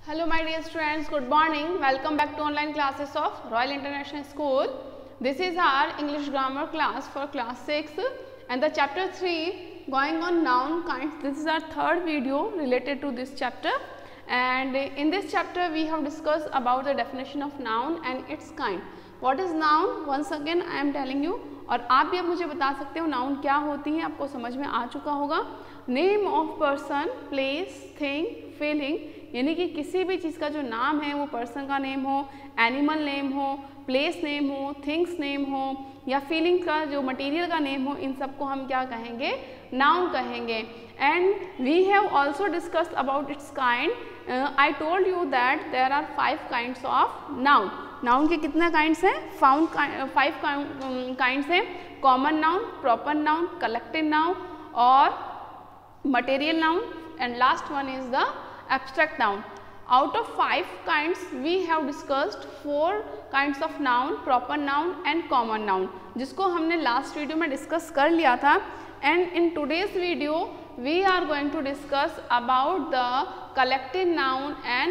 Hello my dear students, good morning. Welcome back to online classes of Royal International School. This is our English grammar class for class 6 and the chapter 3 going on noun kinds. This is our third video related to this chapter, and in this chapter we have discussed about the definition of noun and its kind. What is noun? Once again I am telling you, और आप भी अब मुझे बता सकते हो noun क्या होती है, आपको समझ में आ चुका होगा. Name of person, place, thing, feeling, यानी कि किसी भी चीज़ का जो नाम है वो पर्सन का नेम हो, एनिमल नेम हो, प्लेस नेम हो, थिंग्स नेम हो या फीलिंग का जो मटेरियल का नेम हो, इन सबको हम क्या कहेंगे? नाउन कहेंगे. And we have also discussed about its kind. I told you that there are 5 kinds of noun. Noun के कितने काइंड्स हैं? 5 काइंड्स हैं. Common noun, proper noun, collective noun और material noun, and last one is the abstract noun. Out of 5 kinds we have discussed 4 kinds of noun, proper noun and common noun, जिसको हमने last video में discuss कर लिया था. and in today's video we are going to discuss about the collective noun and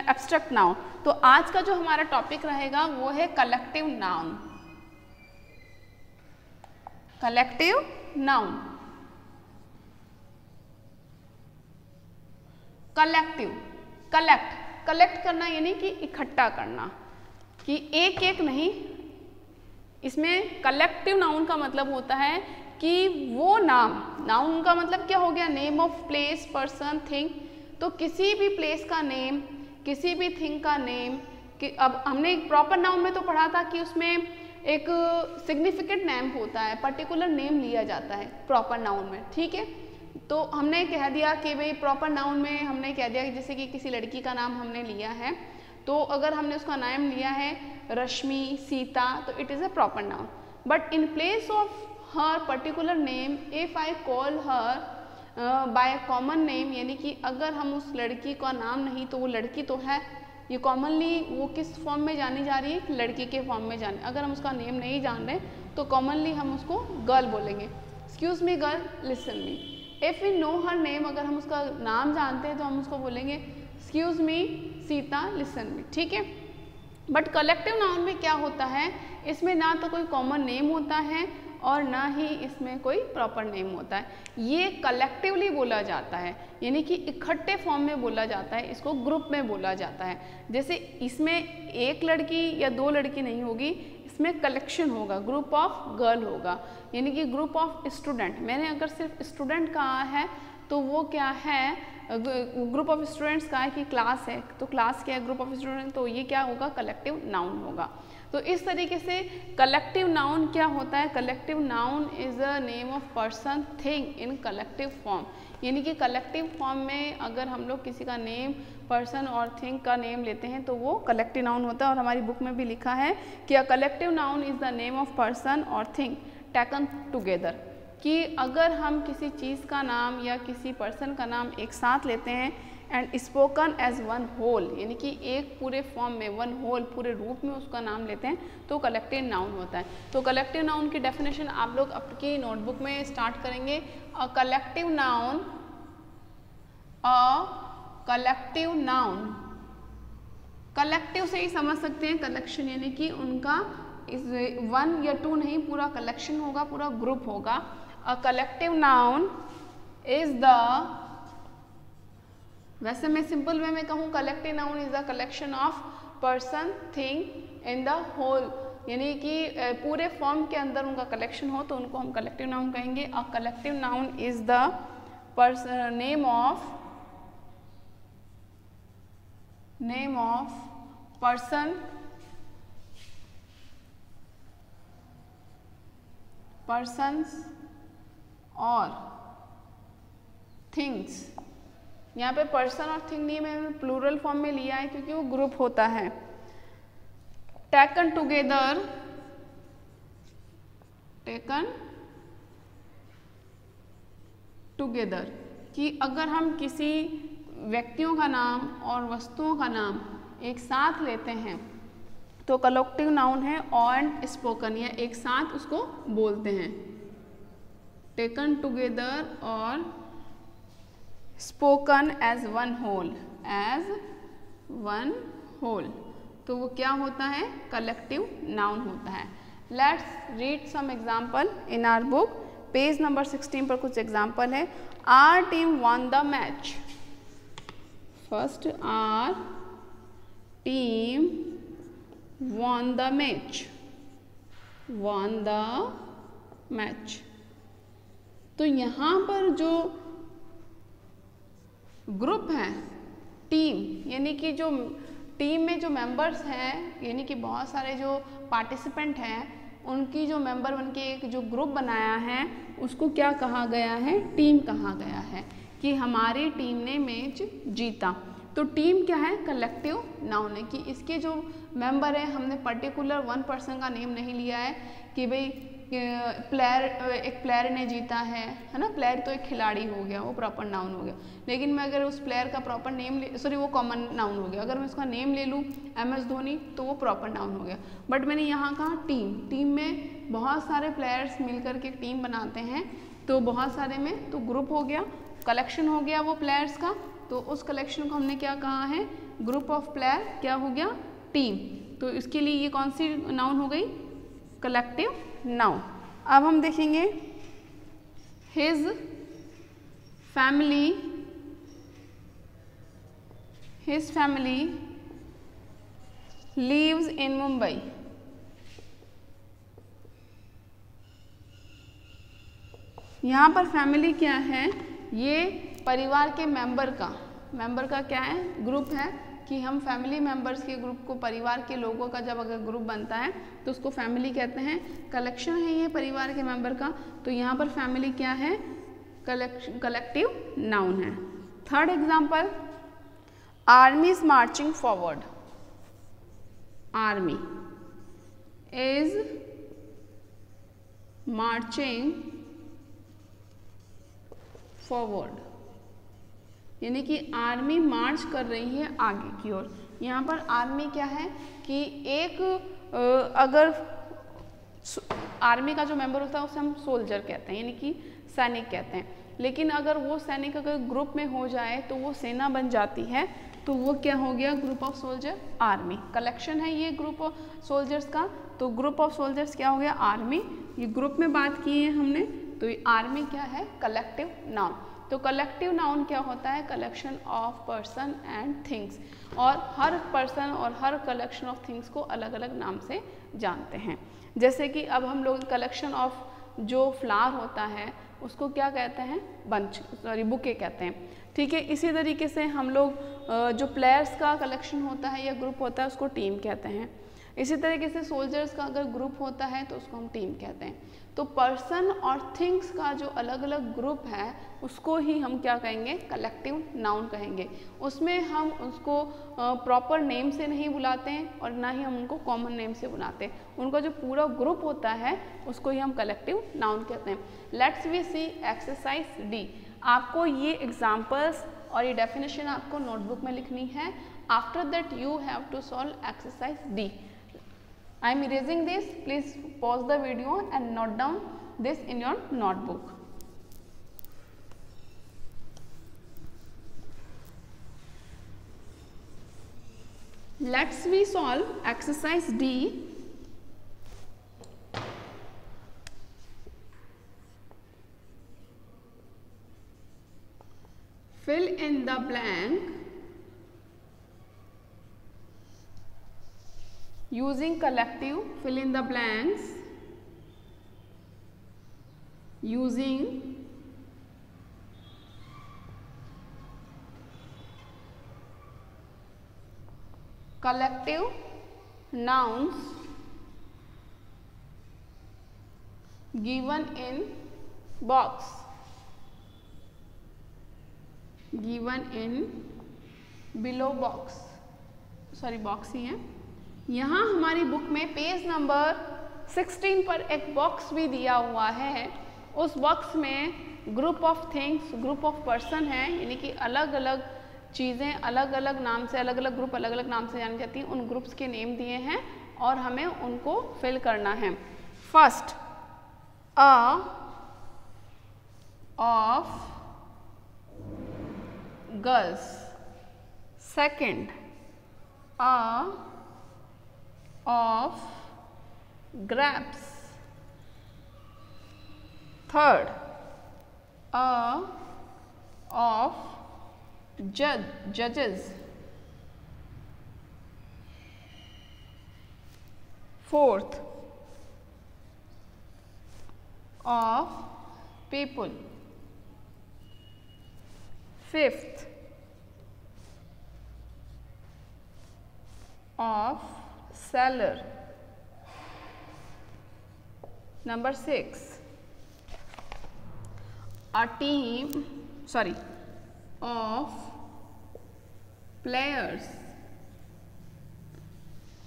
abstract noun. तो आज का जो हमारा टॉपिक रहेगा वो है collective noun. Collective noun. Collective, collect करना यानी कि इकट्ठा करना, कि एक एक नहीं. इसमें कलेक्टिव नाउन का मतलब होता है कि वो नाउन का मतलब क्या हो गया? Name of place, person, thing. तो किसी भी प्लेस का नेम, किसी भी थिंग का नेम. कि अब हमने एक प्रॉपर नाउन में तो पढ़ा था कि उसमें एक सिग्निफिकेंट नेम होता है, पर्टिकुलर नेम लिया जाता है प्रॉपर नाउन में. ठीक है, तो हमने कह दिया कि भाई प्रॉपर नाउन में हमने कह दिया कि जैसे कि किसी लड़की का नाम हमने लिया है, तो अगर हमने उसका नाम लिया है रश्मि, सीता, तो it is a proper noun. But in place of her particular name, if I call her by common name, यानी कि अगर हम उस लड़की का नाम नहीं तो वो लड़की तो है, ये कॉमनली वो किस फॉर्म में जानी जा रही है? लड़की के फॉर्म में जाने. अगर हम उसका नेम नहीं जान रहे तो कॉमनली हम उसको गर्ल बोलेंगे. Excuse me girl, listen me. If we know her name, अगर हम उसका नाम जानते हैं तो हम उसको बोलेंगे एक्सक्यूज मी सीता, लिसन मी. ठीक है. बट कलेक्टिव नाउन में क्या होता है? इसमें ना तो कोई कॉमन नेम होता है और ना ही इसमें कोई प्रॉपर नेम होता है. ये कलेक्टिवली बोला जाता है, यानी कि इकट्ठे फॉर्म में बोला जाता है, इसको ग्रुप में बोला जाता है. जैसे इसमें एक लड़की या 2 लड़की नहीं होगी, इसमें कलेक्शन होगा, ग्रुप ऑफ गर्ल होगा, यानी कि ग्रुप ऑफ स्टूडेंट. मैंने अगर सिर्फ स्टूडेंट कहा है तो वो क्या है? ग्रुप ऑफ स्टूडेंट्स का है कि क्लास है, तो क्लास क्या है? Group of student. तो ये क्या होगा? कलेक्टिव नाउन होगा. तो इस तरीके से कलेक्टिव नाउन क्या होता है? Collective noun is a name of person, thing in collective form. यानी कि कलेक्टिव फॉर्म में अगर हम लोग किसी का नेम, पर्सन और थिंग का नेम लेते हैं तो वो कलेक्टिव नाउन होता है. और हमारी बुक में भी लिखा है कि अ collective noun is the name of person और थिंग टेकन टुगेदर. कि अगर हम किसी चीज़ का नाम या किसी पर्सन का नाम एक साथ लेते हैं and spoken as one whole, यानी कि एक पूरे फॉर्म में, वन होल, पूरे रूप में उसका नाम लेते हैं तो कलेक्टिव नाउन होता है. तो कलेक्टिव नाउन की डेफिनेशन आप लोग आपकी नोटबुक में स्टार्ट करेंगे. अ कलेक्टिव नाउन, अ कलेक्टिव नाउन, कलेक्टिव से ही समझ सकते हैं कलेक्शन, यानी कि उनका इस 1 या 2 नहीं, पूरा कलेक्शन होगा, पूरा ग्रुप होगा. A collective noun is the, वैसे मैं सिंपल वे में कहूँ, collective noun is the collection of person, thing in the whole, यानी कि पूरे फॉर्म के अंदर उनका कलेक्शन हो तो उनको हम कलेक्टिव नाउन कहेंगे. अ collective noun is the name of person, persons और थिंग्स. यहाँ पे पर्सन और थिंग नहीं, मैंने प्लूरल फॉर्म में लिया है क्योंकि वो ग्रुप होता है. टेकन टुगेदर, टेकन टुगेदर, कि अगर हम किसी व्यक्तियों का नाम और वस्तुओं का नाम एक साथ लेते हैं तो कलेक्टिव नाउन है एंड स्पोकन, या एक साथ उसको बोलते हैं. टेकन टुगेदर और spoken as one whole, as one whole, तो वो क्या होता है? कलेक्टिव नाउन होता है। Let's read some example in our book. Page number 16 पर कुछ एग्जाम्पल है। Our team won the match. First, our team won the match, won the match। तो यहाँ पर जो ग्रुप है टीम, यानी कि जो टीम में जो मेंबर्स हैं, यानी कि बहुत सारे जो पार्टिसिपेंट हैं, उनकी जो मेंबर बन के एक जो ग्रुप बनाया है उसको क्या कहा गया है? टीम कहा गया है कि हमारी टीम ने मैच जीता। तो टीम क्या है? कलेक्टिव नाउन है कि इसके जो मेंबर है, हमने पर्टिकुलर वन पर्सन का नेम नहीं लिया है कि भाई एक प्लेयर ने जीता है ना। प्लेयर तो एक खिलाड़ी हो गया, वो प्रॉपर नाउन हो गया। लेकिन मैं अगर उस प्लेयर का प्रॉपर नेम वो कॉमन नाउन हो गया। अगर मैं उसका नेम ले लूँ MS धोनी, तो वो प्रॉपर नाउन हो गया। बट मैंने यहाँ कहा टीम। टीम में बहुत सारे प्लेयर्स मिलकर के टीम बनाते हैं, तो बहुत सारे में तो ग्रुप हो गया, कलेक्शन हो गया वो प्लेयर्स का। तो उस कलेक्शन को हमने क्या कहा है? ग्रुप ऑफ प्लेयर क्या हो गया? टीम। तो इसके लिए ये कौन सी नाउन हो गई? Collective noun. अब हम देखेंगे his family lives in Mumbai. यहाँ पर फैमिली क्या है? ये परिवार के मेंबर का क्या है? ग्रुप है कि हम फैमिली मेंबर्स के ग्रुप को, परिवार के लोगों का जब अगर ग्रुप बनता है तो उसको फैमिली कहते हैं। कलेक्शन है ये परिवार के मेंबर का, तो यहाँ पर फैमिली क्या है? कलेक्टिव नाउन है। Third example, army is marching forward. Army is marching forward, यानी कि आर्मी मार्च कर रही है आगे की ओर। यहाँ पर आर्मी क्या है कि एक अगर आर्मी का जो मेंबर होता है उसे हम सोल्जर कहते हैं, यानी कि सैनिक कहते हैं। लेकिन अगर वो सैनिक अगर ग्रुप में हो जाए तो वो सेना बन जाती है, तो वो क्या हो गया? Group of soldier, army. Collection है ये ग्रुप ऑफ सोल्जर्स का, तो ग्रुप ऑफ सोल्जर्स क्या हो गया? आर्मी। ये ग्रुप में बात की है हमने, तो ये आर्मी क्या है? Collective noun. तो कलेक्टिव नाउन क्या होता है? Collection of person and things. और हर पर्सन और हर कलेक्शन ऑफ थिंग्स को अलग अलग नाम से जानते हैं। जैसे कि अब हम लोग कलेक्शन ऑफ जो फ्लावर होता है उसको क्या कहते हैं? बुके कहते हैं। ठीक है, इसी तरीके से हम लोग जो प्लेयर्स का कलेक्शन होता है या ग्रुप होता है उसको टीम कहते हैं। इसी तरीके से सोल्जर्स का अगर ग्रुप होता है तो उसको हम टीम कहते हैं। तो पर्सन और थिंग्स का जो अलग अलग ग्रुप है उसको ही हम क्या कहेंगे? कलेक्टिव नाउन कहेंगे। उसमें हम उसको प्रॉपर नेम से नहीं बुलाते हैं और ना ही हम उनको कॉमन नेम से बुलाते हैं। उनका जो पूरा ग्रुप होता है उसको ही हम कलेक्टिव नाउन कहते हैं। Let's we see exercise D. आपको ये एग्जाम्पल्स और ये डेफिनेशन आपको नोटबुक में लिखनी है। After that you have to solve exercise D. I am erasing this. Please pause the video and note down this in your notebook. Let's we solve exercise D. Fill in the blank using collective. Fill in the blanks using collective nouns given in box. Given in below box. Sorry, box ही है। यहाँ हमारी book में page number 16 पर एक box भी दिया हुआ है। उस बॉक्स में group of things, group of person है, यानी कि अलग अलग चीज़ें अलग अलग नाम से, अलग अलग ग्रुप अलग अलग नाम से जानी जाती हैं। उन ग्रुप्स के नेम दिए हैं और हमें उनको फिल करना है। First, a of girls. Second, of grapes. Third, of judges. Fourth, of people. Fifth, of seller. Number 6, a team, of players.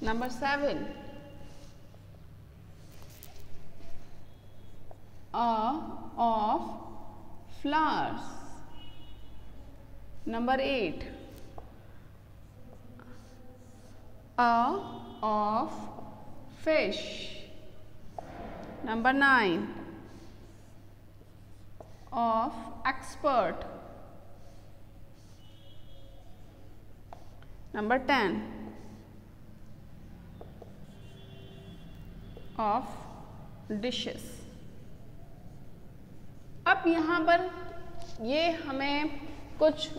Number 7, of flowers. Number 8, of fish. Number 9, of expert. Number 10, of dishes. अब यहाँ पर ये हमें कुछ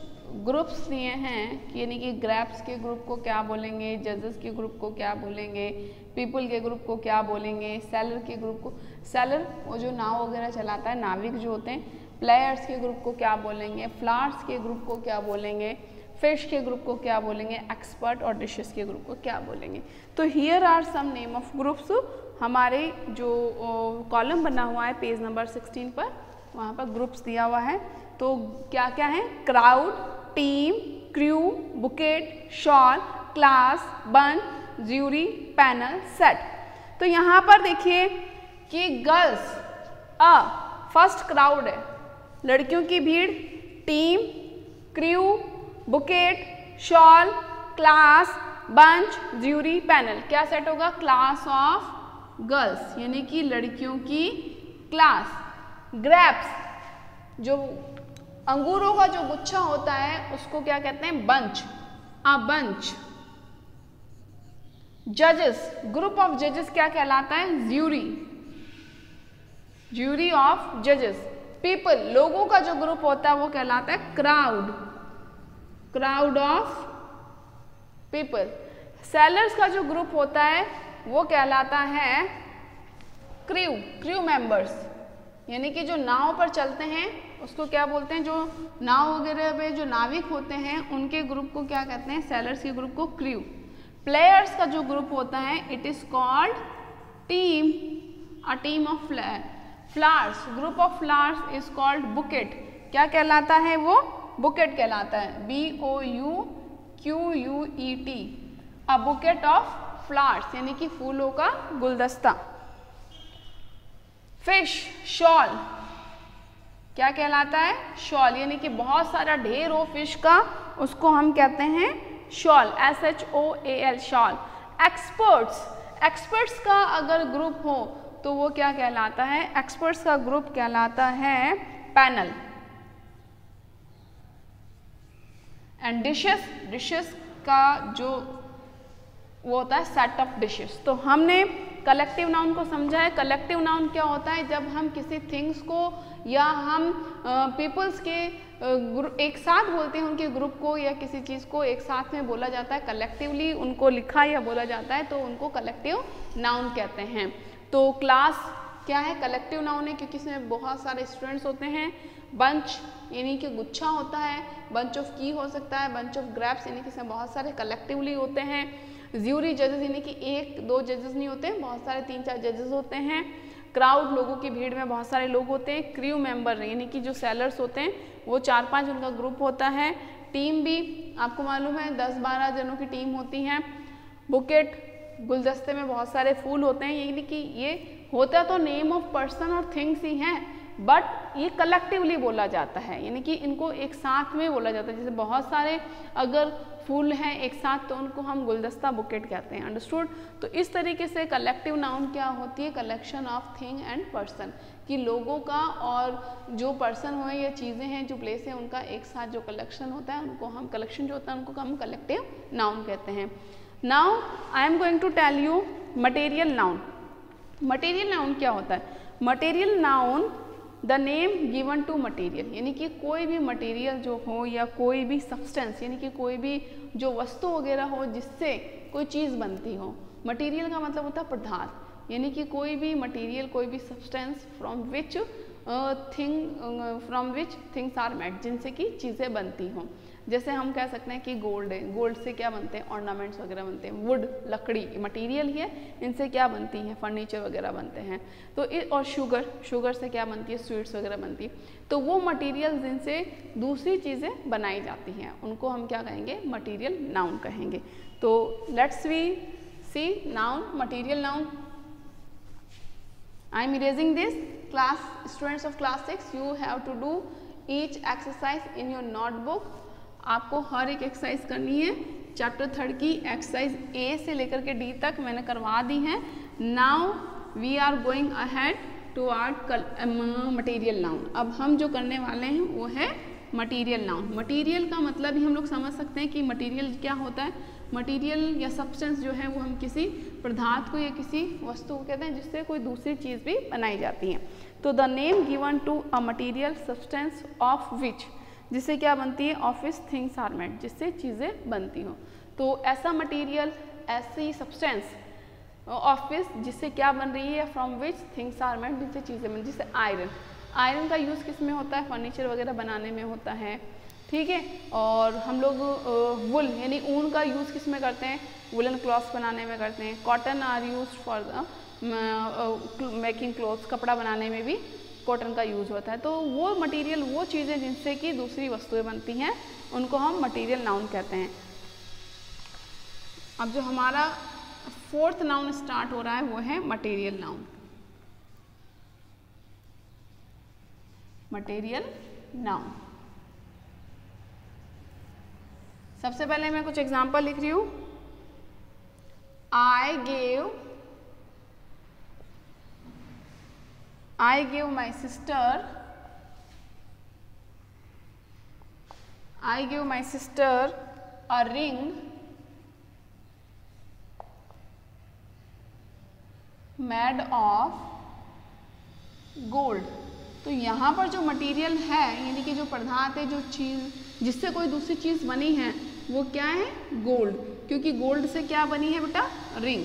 groups दिए हैं, यानी कि ग्रैप्स के ग्रुप को क्या बोलेंगे, जजेस के ग्रुप को क्या बोलेंगे, पीपल के ग्रुप को क्या बोलेंगे, सेलर के ग्रुप को, सेलर वो जो नाव वगैरह चलाता है, नाविक जो होते हैं, प्लेयर्स के ग्रुप को क्या बोलेंगे, फ्लावर्स के ग्रुप को क्या बोलेंगे, फिश के ग्रुप को क्या बोलेंगे, एक्सपर्ट और डिशेस के ग्रुप को क्या बोलेंगे। तो here are some name of groups. हमारे जो कॉलम बना हुआ है पेज नंबर 16 पर, वहाँ पर ग्रुप्स दिया हुआ है। तो क्या क्या है? Crowd, team, crew, bouquet, shawl, class, bunch, jury, panel, set. तो यहाँ पर देखिए कि गर्ल्स फर्स्ट क्राउड है, लड़कियों की भीड़, team, crew, bouquet, shawl, class, bunch, jury, panel. क्या सेट होगा? क्लास ऑफ गर्ल्स, यानी कि लड़कियों की क्लास। ग्रेप्स, जो अंगूरों का जो गुच्छा होता है उसको क्या कहते हैं? Bunch, a bunch. जजेस, ग्रुप ऑफ जजेस क्या कहलाता है? ज्यूरी, ज्यूरी ऑफ जजेस। पीपल, लोगों का जो ग्रुप होता है वो कहलाता है crowd, crowd of people. Sellers का जो ग्रुप होता है वो कहलाता है क्रू, क्रू मेंबर्स, यानी कि जो नाव पर चलते हैं उसको क्या बोलते हैं? जो नाव वगैरह में जो नाविक होते हैं उनके ग्रुप को क्या कहते हैं? सेलर्स के ग्रुप को क्रू। प्लेयर्स का जो ग्रुप होता है it is called team, a team of flowers. Group of flowers is called bouquet. क्या कहलाता है वो? बुकेट कहलाता है, BOUQUET, a bouquet of flowers, यानी कि फूलों का गुलदस्ता। फिश, शॉल, क्या कहलाता है? शॉल, यानी कि बहुत सारा ढेर हो फिश का, उसको हम कहते हैं shawl, SHOAL, shawl. Experts, experts का अगर ग्रुप हो तो वो क्या कहलाता है? एक्सपर्ट्स का ग्रुप कहलाता है पैनल। एंड डिशेस, डिशेस का जो वो होता है सेट ऑफ डिशेस। तो हमने कलेक्टिव नाउन को समझा है। कलेक्टिव नाउन क्या होता है? जब हम किसी थिंग्स को या हम पीपल्स के एक साथ बोलते हैं, उनके ग्रुप को या किसी चीज़ को एक साथ में बोला जाता है, कलेक्टिवली उनको लिखा या बोला जाता है, तो उनको कलेक्टिव नाउन कहते हैं। तो क्लास क्या है? कलेक्टिव नाउन है, क्योंकि इसमें बहुत सारे स्टूडेंट्स होते हैं। बंच यानी कि गुच्छा होता है, बंच ऑफ की हो सकता है, बंच ऑफ ग्रेप्स यानी कि इसमें बहुत सारे कलेक्टिवली होते हैं। ज्यूरी, जजेस यानी कि एक दो जजेस नहीं होते, बहुत सारे 3-4 जजेस होते हैं। क्राउड, लोगों की भीड़ में बहुत सारे लोग होते हैं। क्रू मेंबर यानी कि जो सेलर्स होते हैं वो 4-5 उनका ग्रुप होता है। टीम भी आपको मालूम है 10-12 जनों की टीम होती है। बुकेट, गुलदस्ते में बहुत सारे फूल होते हैं, यानी कि ये होता तो नेम ऑफ पर्सन और थिंग्स ही हैं, बट ये कलेक्टिवली बोला जाता है, यानी कि इनको एक साथ में बोला जाता है। जैसे बहुत सारे अगर फूल हैं एक साथ तो उनको हम गुलदस्ता बुकेट कहते हैं, अंडरस्टूड। तो इस तरीके से कलेक्टिव नाउन क्या होती है, collection of thing and person, कि लोगों का और जो पर्सन हो या चीज़ें हैं जो प्लेस है उनका एक साथ जो कलेक्शन होता है उनको हम कलेक्शन जो होता है उनको हम कलेक्टिव नाउन कहते हैं। Now I am going to tell you material noun. Material noun क्या होता है? Material noun the name given to material, यानी कि कोई भी मटेरियल जो हो या कोई भी सब्सटेंस, यानी कि कोई भी जो वस्तु वगैरह हो जिससे कोई चीज़ बनती हो। मटेरियल का मतलब होता है पदार्थ, यानी कि कोई भी मटेरियल, कोई भी substance from which things are made, जिनसे कि चीज़ें बनती हों। जैसे हम कह सकते हैं कि गोल्ड है, गोल्ड से क्या बनते हैं, ऑर्नामेंट्स वगैरह बनते हैं। वुड, लकड़ी मटेरियल ही है, इनसे क्या बनती है, फर्नीचर वगैरह बनते हैं। तो और शुगर, शुगर से क्या बनती है, स्वीट्स वगैरह बनती है। तो वो मटेरियल जिनसे दूसरी चीज़ें बनाई जाती हैं उनको हम क्या कहेंगे, मटेरियल नाउन कहेंगे। तो let's we see noun, material noun. I am erasing this. Class students of class 6, you have to do each exercise in your notebook. आपको हर एक एक्सरसाइज करनी है। चैप्टर 3 की एक्सरसाइज ए से लेकर के डी तक मैंने करवा दी है। Now we are going ahead toward material noun. अब हम जो करने वाले हैं वो है मटेरियल नाउन। मटेरियल का मतलब ही हम लोग समझ सकते हैं कि मटेरियल क्या होता है। मटेरियल या सब्सटेंस जो है वो हम किसी पदार्थ को या किसी वस्तु को कहते हैं जिससे कोई दूसरी चीज़ भी बनाई जाती है। तो the name given to a material substance of which, जिससे क्या बनती है, of which things are made, जिससे चीज़ें बनती हों। तो ऐसा मटेरियल, ऐसी सब्सटेंस ऑफ विच जिससे क्या बन रही है, from which things are made, जिससे चीज़ें बन, जैसे आयरन। आयरन का यूज़ किस में होता है, फर्नीचर वगैरह बनाने में होता है, ठीक है। और हम लोग वुल यानी ऊन का यूज़ किस में करते हैं, वुलन क्लॉथ्स बनाने में करते हैं। Cotton are use for the making clothes, कपड़ा बनाने में भी कॉटन का यूज़ होता है। तो वो मटेरियल, वो चीज़ें जिनसे कि दूसरी वस्तुएं बनती हैं उनको हम मटेरियल नाउन कहते हैं। अब जो हमारा 4th नाउन स्टार्ट हो रहा है वो है मटेरियल नाउन। मटेरियल नाउन, सबसे पहले मैं कुछ एग्जाम्पल लिख रही हूँ। I gave my sister a ring made of gold। तो यहाँ पर जो मटेरियल है यानी कि जो पदार्थ है, जो चीज़ जिससे कोई दूसरी चीज़ बनी है वो क्या है, गोल्ड, क्योंकि गोल्ड से क्या बनी है बेटा, रिंग,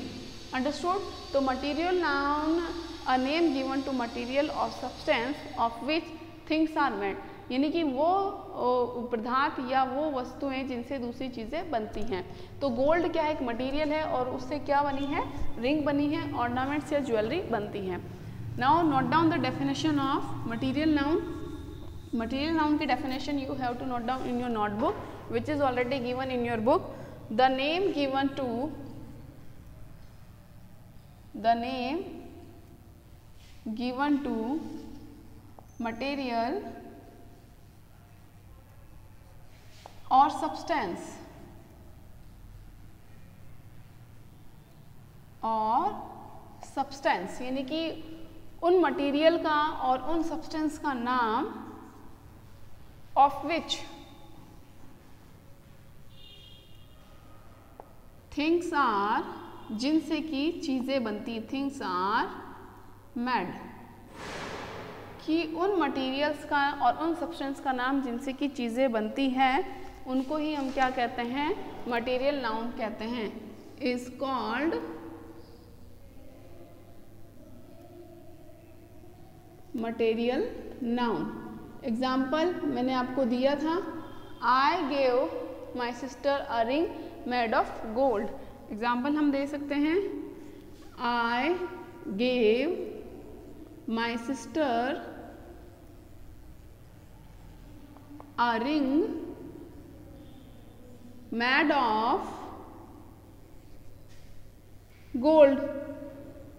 अंडरस्टूड। तो material noun a name given to material of substance of which things are made, यानी कि वो पदार्थ या वो वस्तुएं जिनसे दूसरी चीज़ें बनती हैं। तो गोल्ड क्या है, एक मटेरियल है और उससे क्या बनी है, रिंग बनी है, ऑर्नामेंट्स या ज्वेलरी बनती है। Now note down the definition of material noun. Material noun की definition you have to note down in your notebook which is already given in your book. The name given to material or substance यानी कि उन material का और उन substance का नाम of which things are, जिनसे कि चीज़ें बनती, थिंग्स आर मेड, कि उन मटेरियल्स का और उन सब्सटेंस का नाम जिनसे कि चीज़ें बनती हैं उनको ही हम क्या कहते हैं, मटेरियल नाउन कहते हैं। Is called material noun. Example मैंने आपको दिया था, I gave my sister a ring made of gold. Example हम दे सकते हैं, I gave my sister a ring made of gold.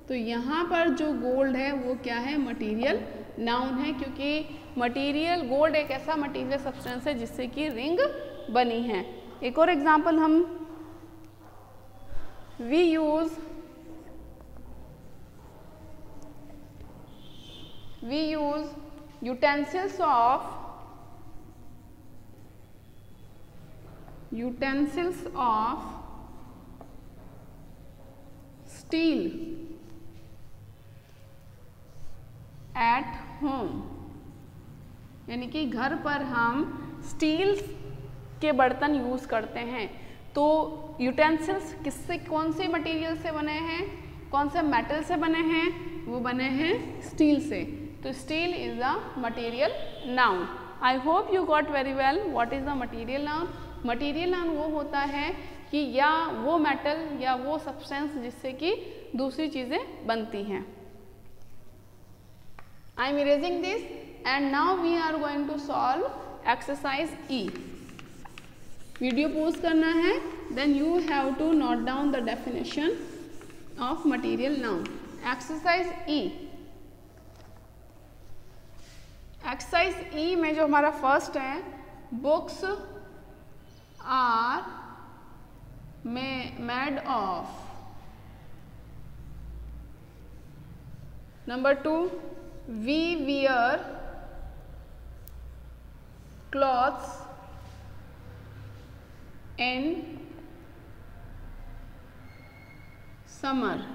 तो यहाँ पर जो गोल्ड है वो क्या है, मटेरियल नाउन है, क्योंकि मटेरियल गोल्ड एक ऐसा मटेरियल सब्सटेंस है जिससे कि रिंग बनी है। एक और एग्जांपल हम we use utensils of steel at home, यानी कि घर पर हम स्टील के बर्तन यूज करते हैं। तो यूटेंसिल्स किससे, कौन से मटेरियल से बने हैं, कौन से मेटल से बने हैं, वो बने हैं स्टील से। तो steel is the material noun. I hope you got very well what is the material noun. Material noun वो होता है कि या वो मेटल या वो सब्सटेंस जिससे कि दूसरी चीज़ें बनती हैं। I am erasing this and now we are going to solve exercise E. Video pause करना है, then you have to note down the definition of material noun. Exercise E. Exercise E में जो हमारा फर्स्ट है, books are made of. Number 2, we wear clothes in summer.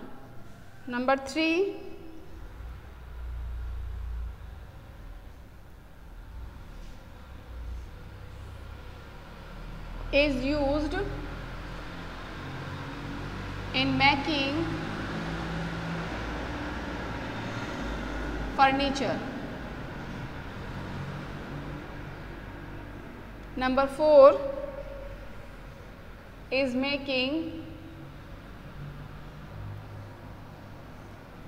Number 3, is used in making furniture. Number 4 is making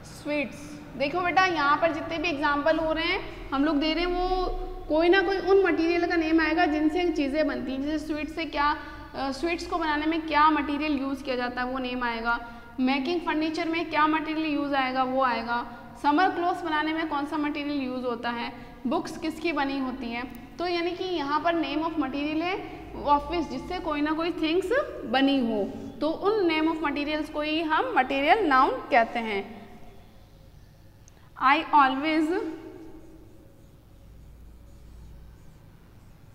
sweets. देखो बेटा, यहाँ पर जितने भी एग्जाम्पल हो रहे हैं हम लोग दे रहे हैं, वो कोई ना कोई उन मटेरियल का नेम आएगा जिनसे चीज़ें बनती हैं। जैसे स्वीट से क्या, स्वीट्स को बनाने में क्या मटेरियल यूज़ किया जाता है वो नेम आएगा। मेकिंग फर्नीचर में क्या मटेरियल यूज़ आएगा वो आएगा। समर क्लोथ्स बनाने में कौन सा मटेरियल यूज़ होता है। बुक्स किसकी बनी होती हैं। तो यानी कि यहाँ पर नेम ऑफ मटेरियल है ऑफिस, जिससे कोई ना कोई थिंग्स बनी हो, तो उन नेम ऑफ मटेरियल्स को ही हम मटेरियल नाउन कहते हैं। I always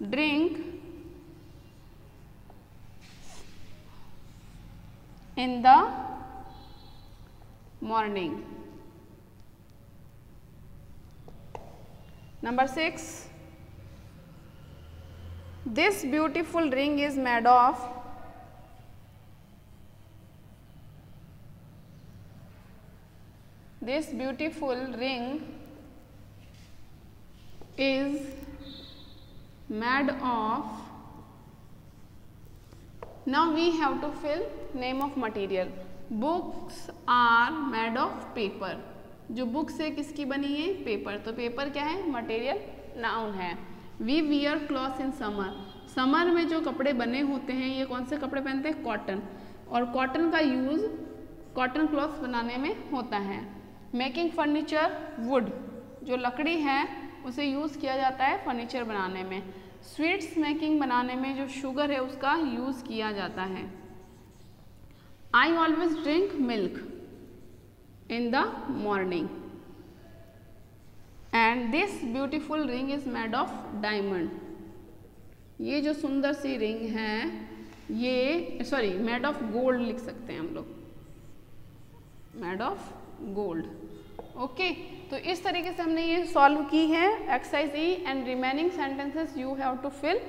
drink in the morning. Number 6, this beautiful ring is made of made of, now we have to fill name of material. Books are made of paper. जो books है किसकी बनी है, paper. तो paper क्या है, material noun है। We wear clothes in summer. Summer में जो कपड़े बने होते हैं, ये कौन से कपड़े पहनते हैं, कॉटन। और कॉटन का यूज कॉटन क्लॉथ्स बनाने में होता है। मेकिंग फर्नीचर, वुड, जो लकड़ी है उसे यूज़ किया जाता है फर्नीचर बनाने में। स्वीट्स मेकिंग बनाने में जो शुगर है उसका यूज़ किया जाता है। I always drink milk in the morning and this beautiful ring is made of diamond. ये जो सुंदर सी रिंग है, ये मेड ऑफ गोल्ड लिख सकते हैं हम लोग, मेड ऑफ गोल्ड। ओके, तो इस तरीके से हमने ये सॉल्व की है exercise E. And remaining sentences you have to fill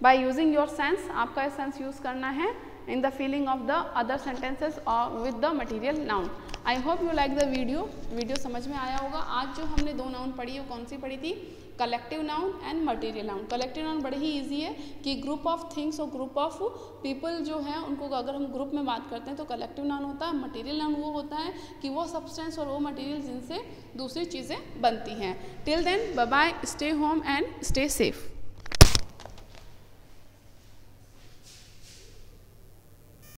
by using your sense. आपका ये सेंस यूज करना है in the filling of the other sentences और with the material noun. I hope you like the video समझ में आया होगा। आज जो हमने 2 नाउन पढ़ी, वो कौन सी पढ़ी थी, collective noun and material noun. Collective noun बड़े ही इजी है कि ग्रुप ऑफ थिंग्स और ग्रुप ऑफ पीपल जो है उनको अगर हम ग्रुप में बात करते हैं तो कलेक्टिव नाउन होता है। मटेरियल नाउन वो होता है कि वो सब्सटेंस और वो मटेरियल जिनसे दूसरी चीज़ें बनती हैं। Till then bye bye, stay home and stay safe.